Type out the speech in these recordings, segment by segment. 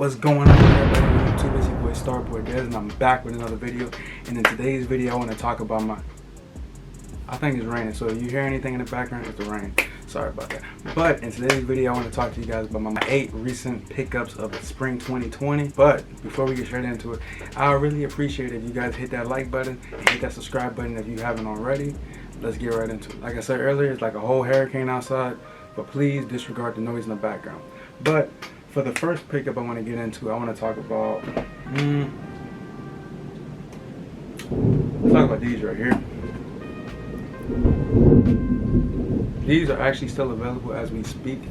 What's going on, everybody on YouTube? It's your boy Starboy Dez, and I'm back with another video. And in today's video, I want to talk about I think it's raining, so if you hear anything in the background, it's the rain. Sorry about that. But in today's video, I want to talk to you guys about my 8 recent pickups of the spring 2020. But before we get straight into it, I really appreciate if you guys hit that like button and hit that subscribe button if you haven't already. Let's get right into it. Like I said earlier, it's like a whole hurricane outside, but please disregard the noise in the background. But for the first pickup I want to get into, I want to talk about let's talk about these right here. These are actually still available as we speak,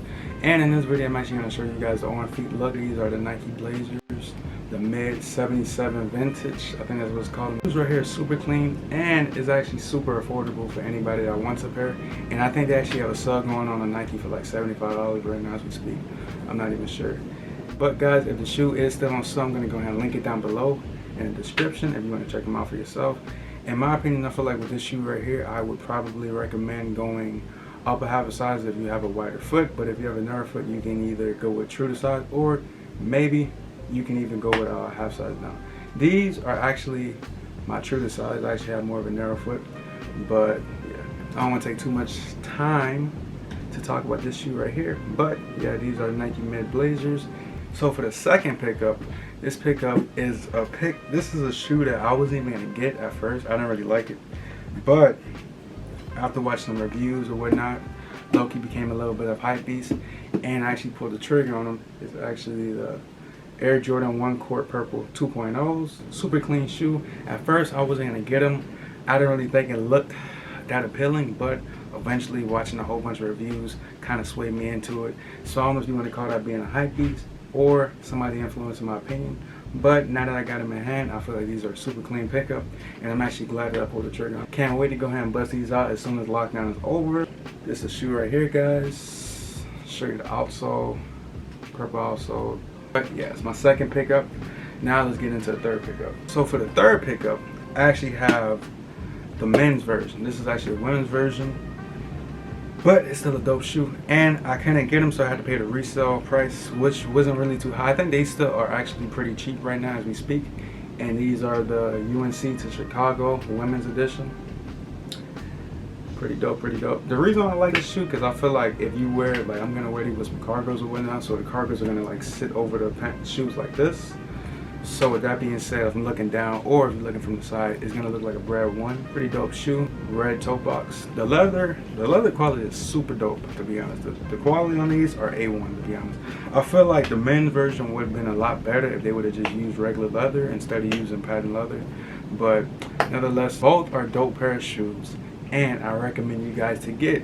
and in this video I'm actually going to show you guys the on-feet look. These are the Nike Blazers, the mid 77 vintage, I think that's what it's called. This right here is super clean and is actually super affordable for anybody that wants a pair. And I think they actually have a sale going on Nike for like $75 right now as we speak. I'm not even sure. But guys, if the shoe is still on sale, I'm going to go ahead and link it down below in the description if you want to check them out for yourself. In my opinion, I feel like with this shoe right here, I would probably recommend going up a half a size if you have a wider foot. But if you have a narrow foot, you can either go with true to size, or maybe you can even go with a half size now. These are actually my true to size. I actually have more of a narrow foot, but yeah, I don't want to take too much time to talk about this shoe right here. But yeah, these are Nike Mid Blazers. So for the second pickup, this pickup is this is a shoe that I wasn't even gonna get at first. I didn't really like it, but after watching some reviews or whatnot, low-key became a little bit of hype beast, and I actually pulled the trigger on them. It's actually the Air Jordan 1 Court Purple 2.0s. Super clean shoe. At first I wasn't gonna get them. I didn't really think it looked that appealing, but eventually watching a whole bunch of reviews kind of swayed me into it. So I almost you want to call that being a hype beast or somebody influencing my opinion. But now that I got them in hand, I feel like these are a super clean pickup, and I'm actually glad that I pulled the trigger. Can't wait to go ahead and bust these out as soon as lockdown is over. This is a shoe right here, guys. Show you the outsole, purple outsole. But yeah, it's my second pickup. Now let's get into the third pickup. So for the third pickup, I actually have the men's version. This is actually a women's version, but it's still a dope shoe, and I couldn't get them, so I had to pay the resale price, which wasn't really too high. I think they still are actually pretty cheap right now as we speak. And these are the UNC to Chicago women's edition. Pretty dope, pretty dope. The reason I like this shoe, because I feel like if you wear it, like I'm gonna wear these with some cargos or whatnot, so the cargos are gonna like sit over the shoes like this. So with that being said, if I'm looking down or if you're looking from the side, it's gonna look like a Brad 1. Pretty dope shoe. Red toe box. The leather quality is super dope, to be honest. The quality on these are A1, to be honest. I feel like the men's version would have been a lot better if they would have just used regular leather instead of using patent leather. But nonetheless, both are dope pair of shoes, and I recommend you guys to get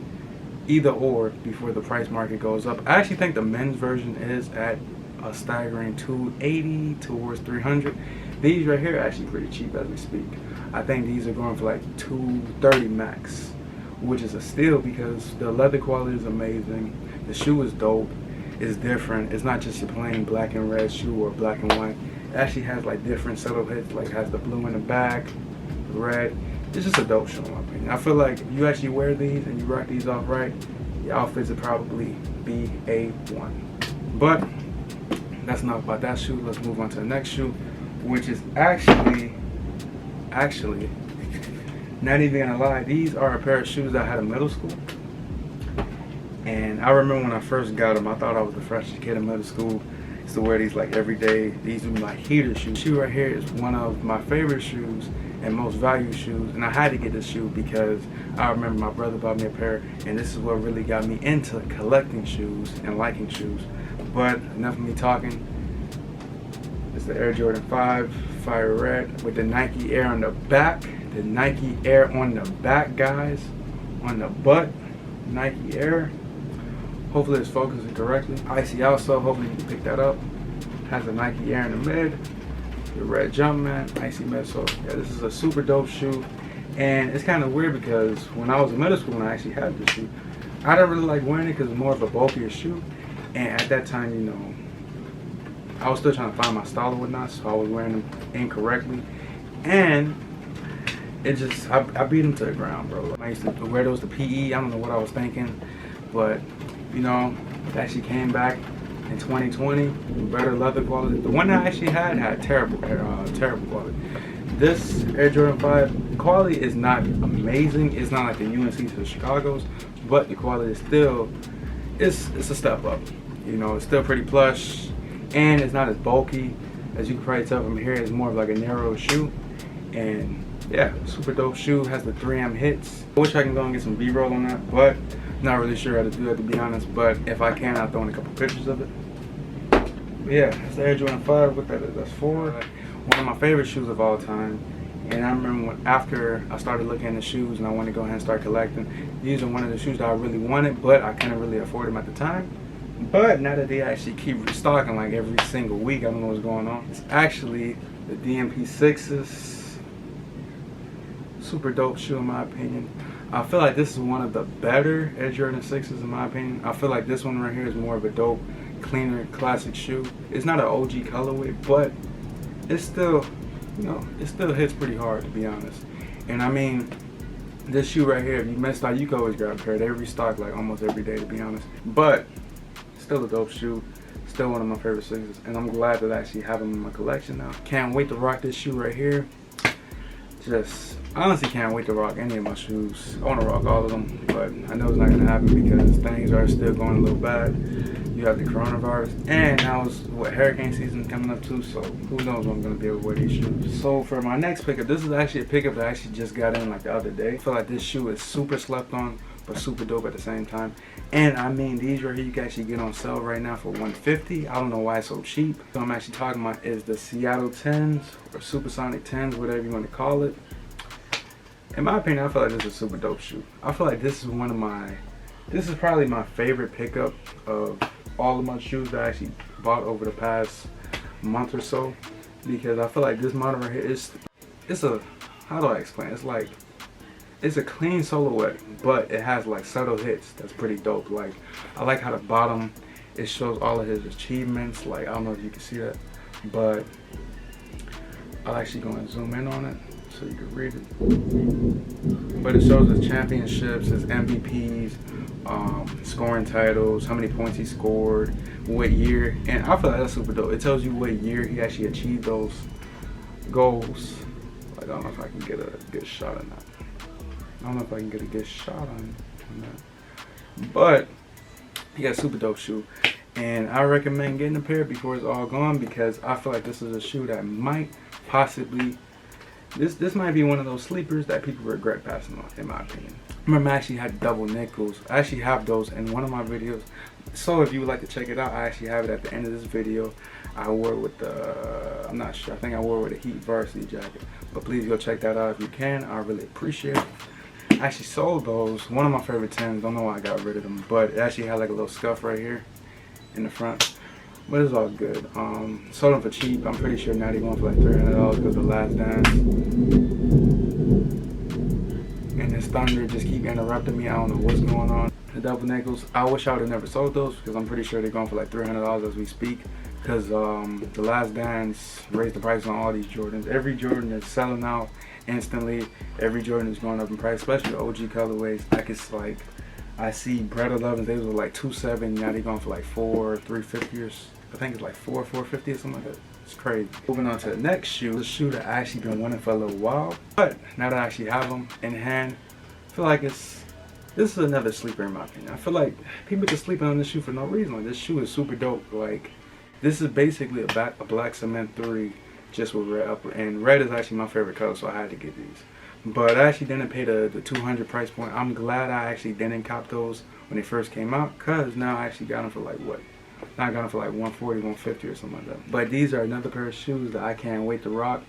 either or before the price market goes up. I actually think the men's version is at a staggering $280 towards $300. These right here are actually pretty cheap as we speak. I think these are going for like $230 max, which is a steal because the leather quality is amazing. The shoe is dope. It's different. It's not just your plain black and red shoe or black and white. It actually has like different silhouettes, like has the blue in the back, red. It's just a dope shoe in my opinion. I feel like if you actually wear these and you rock these off right, your outfits would probably be A1. But that's enough about that shoe. Let's move on to the next shoe, which is actually, not even gonna lie, these are a pair of shoes that I had in middle school. And I remember when I first got them, I thought I was the freshest kid in middle school. I used to wear these like every day. These were my heater shoes. This shoe right here is one of my favorite shoes and most valued shoes, and I had to get this shoe because I remember my brother bought me a pair, and this is what really got me into collecting shoes and liking shoes. But enough of me talking. It's the Air Jordan 5 Fire Red with the Nike Air on the back. The Nike Air on the back, guys. On the butt, Nike Air. Hopefully it's focusing correctly. Icy outsole, hopefully you can pick that up. Has the Nike Air in the mid. The red Jumpman, icy midsole. Yeah, this is a super dope shoe. And it's kind of weird because when I was in middle school and I actually had this shoe, I didn't really like wearing it because it's more of a bulkier shoe. And at that time, you know, I was still trying to find my style or whatnot, so I was wearing them incorrectly. And it just, I beat them to the ground, bro. I used to wear those to PE. I don't know what I was thinking, but, you know, it actually came back in 2020, better leather quality. The one that I actually had terrible quality. This Air Jordan 5 quality is not amazing. It's not like the UNC to the Chicago's, but the quality is still, it's a step up. You know, it's still pretty plush, and it's not as bulky. As you can probably tell from here, it's more of like a narrow shoe. And yeah, super dope shoe, has the 3M hits. I wish I can go and get some B-roll on that, but not really sure how to do that, to be honest. But if I can, I'll throw in a couple pictures of it. But yeah, it's the Air Jordan 5. What that is, that's 4. One of my favorite shoes of all time. And I remember when, after I started looking at the shoes and I wanted to go ahead and start collecting, these are one of the shoes that I really wanted, but I couldn't really afford them at the time. But now that they actually keep restocking like every single week, I don't know what's going on. It's actually the DMP 6s. Super dope shoe in my opinion. I feel like this is one of the better Air Jordan 6s in my opinion. I feel like this one right here is more of a dope, cleaner, classic shoe. It's not an OG colorway, but it's still, you know, it still hits pretty hard, to be honest. And I mean, this shoe right here, if you missed out, you can always grab a pair. They restock like almost every day, to be honest. But still a dope shoe. Still one of my favorite 6s. And I'm glad that I actually have them in my collection now. Can't wait to rock this shoe right here. Just honestly can't wait to rock any of my shoes. I want to rock all of them, but I know it's not going to happen because things are still going a little bad. You have the coronavirus, and now it's what, hurricane season coming up too, so who knows when I'm going to be able to wear these shoes. So for my next pickup, this is actually a pickup that I actually just got in like the other day. I feel like this shoe is super slept on, but super dope at the same time. And I mean, these right here you can actually get on sale right now for $150. I don't know why it's so cheap. So I'm actually talking about is the Seattle 10s or Supersonic 10s, whatever you want to call it. In my opinion, I feel like this is a super dope shoe. I feel like this is probably my favorite pickup of all of my shoes that I actually bought over the past month or so, because I feel like this model right here it's a, how do I explain? It's a clean silhouette, but it has like subtle hits that's pretty dope. Like, I like how the bottom, it shows all of his achievements. Like, I don't know if you can see that, but I'll actually go and zoom in on it so you can read it. But it shows his championships, his MVPs, scoring titles, how many points he scored, what year, and I feel like that's super dope. It tells you what year he actually achieved those goals. Like, I don't know if I can get a good shot on that. But he got a super dope shoe, and I recommend getting a pair before it's all gone, because I feel like this is a shoe that might possibly, this might be one of those sleepers that people regret passing on, in my opinion. Remember, I actually had double nickels. I actually have those in one of my videos, so if you would like to check it out, I actually have it at the end of this video. I wore it with the, I'm not sure, I think I wore it with a Heat varsity jacket, but please go check that out if you can. I really appreciate it. I actually sold those, one of my favorite 10s, don't know why I got rid of them, but it actually had like a little scuff right here in the front, but it's all good. Sold them for cheap. I'm pretty sure now they're going for like $300 because of The Last Dance. And this thunder just keep interrupting me. I don't know what's going on. The double nickels, I wish I would have never sold those, because I'm pretty sure they're going for like $300 as we speak, because The Last Dance raised the price on all these Jordans. Every Jordan is selling out instantly. Every Jordan is going up in price, especially the OG colorways. Like, it's like, I see Bred 11s, they were like $270, now they're going for like $350, or I think it's like $450 or something like that. It's crazy. Moving on to the next shoe, the shoe that I actually been wanting for a little while, but now that I actually have them in hand, I feel like this is another sleeper in my opinion. I feel like people just sleeping on this shoe for no reason. Like, this shoe is super dope. Like, this is basically a black cement 3 just with red upper, and red is actually my favorite color, so I had to get these. But I actually didn't pay the 200 price point. I'm glad I actually didn't cop those when they first came out, because now I actually got them for like what? Now I got them for like 140, 150 or something like that. But these are another pair of shoes that I can't wait to rock.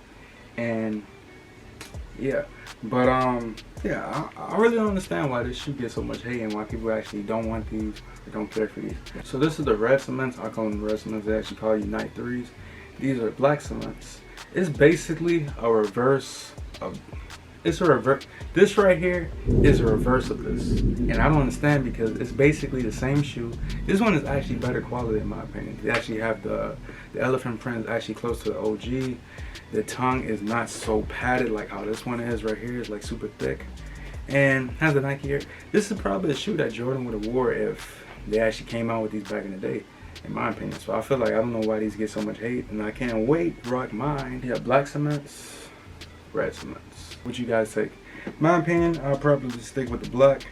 And yeah, but yeah, I really don't understand why this shoe gets so much hate and why people actually don't want these or don't care for these. So this is the red cements. I call them red cements. They actually call Unite 3s. These are black cements. It's basically a reverse of, this right here is a reverse of this, and I don't understand, because it's basically the same shoe. This one is actually better quality in my opinion. They actually have the elephant print is actually close to the OG. The tongue is not so padded like how this one is right here. It's like super thick, and has a Nike here. This is probably a shoe that Jordan would have wore if they actually came out with these back in the day. in my opinion. So I feel like I don't know why these get so much hate, and I can't wait to rock mine. Yeah, black cements, red cements. What you guys take? In my opinion, I'll probably just stick with the black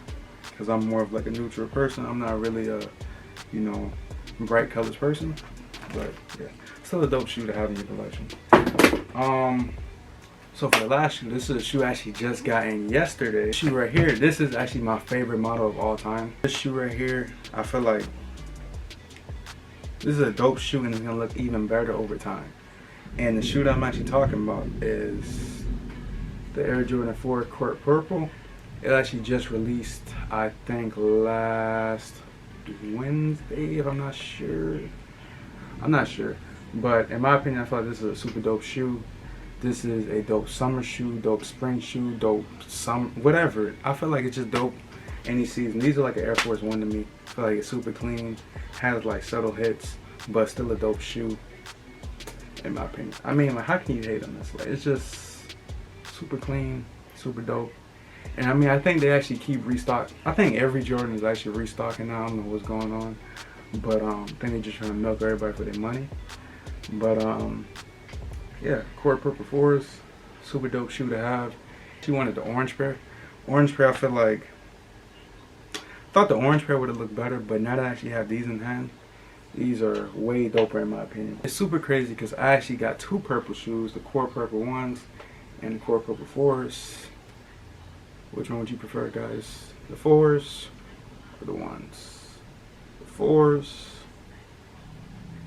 because I'm more of like a neutral person. I'm not really a, you know, bright colors person. But yeah, still a dope shoe to have in your collection. So for the last shoe, this is a shoe I actually just got in yesterday. This shoe right here, this is actually my favorite model of all time. This shoe right here, I feel like this is a dope shoe and it's gonna look even better over time. And the shoe that I'm actually talking about is the Air Jordan 4 Court Purple. It actually just released, I think, last Wednesday, if I'm not sure. I'm not sure. But in my opinion, I feel like this is a super dope shoe. This is a dope summer shoe, dope spring shoe, dope summer, whatever. I feel like it's just dope any season. These are like an Air Force One to me. I feel like it's super clean, has like subtle hits, but still a dope shoe, in my opinion. I mean, like, how can you hate on this? Like, it's just super clean, super dope. And I mean, I think they actually keep restock. I think every Jordan is actually restocking now. I don't know what's going on, but I think they're just trying to milk everybody for their money. But yeah, Court Purple 4s, super dope shoe to have. She wanted the orange pair. Orange pair, I feel like, thought the orange pair would have looked better, but now that I actually have these in hand, these are way doper in my opinion. It's super crazy because I actually got two purple shoes, the Court Purple 1s and the Court Purple 4s. Which one would you prefer, guys? The 4s or the 1s? The 4s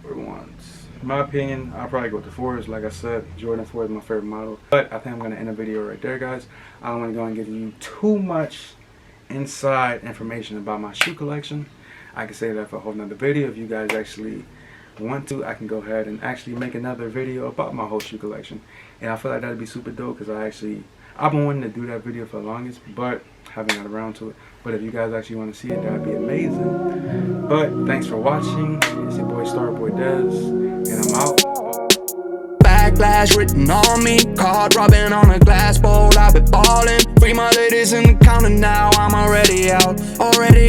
or the 1s? In my opinion, I'll probably go with the 4s. Like I said, Jordan 4 is my favorite model. But I think I'm going to end the video right there, guys. I don't want to go and give you too much inside information about my shoe collection. I can say that for a whole nother video. If you guys actually want to, I can go ahead and actually make another video about my whole shoe collection. And I feel like that'd be super dope because I've been wanting to do that video for the longest, but haven't got around to it. But if you guys actually want to see it, that'd be amazing. But thanks for watching. It's your boy Starboy Dez, and I'm out. Backlash written on me, caught robbing on a glass bowl. I've been ballin', free my ladies in the counter now. I'm already out, already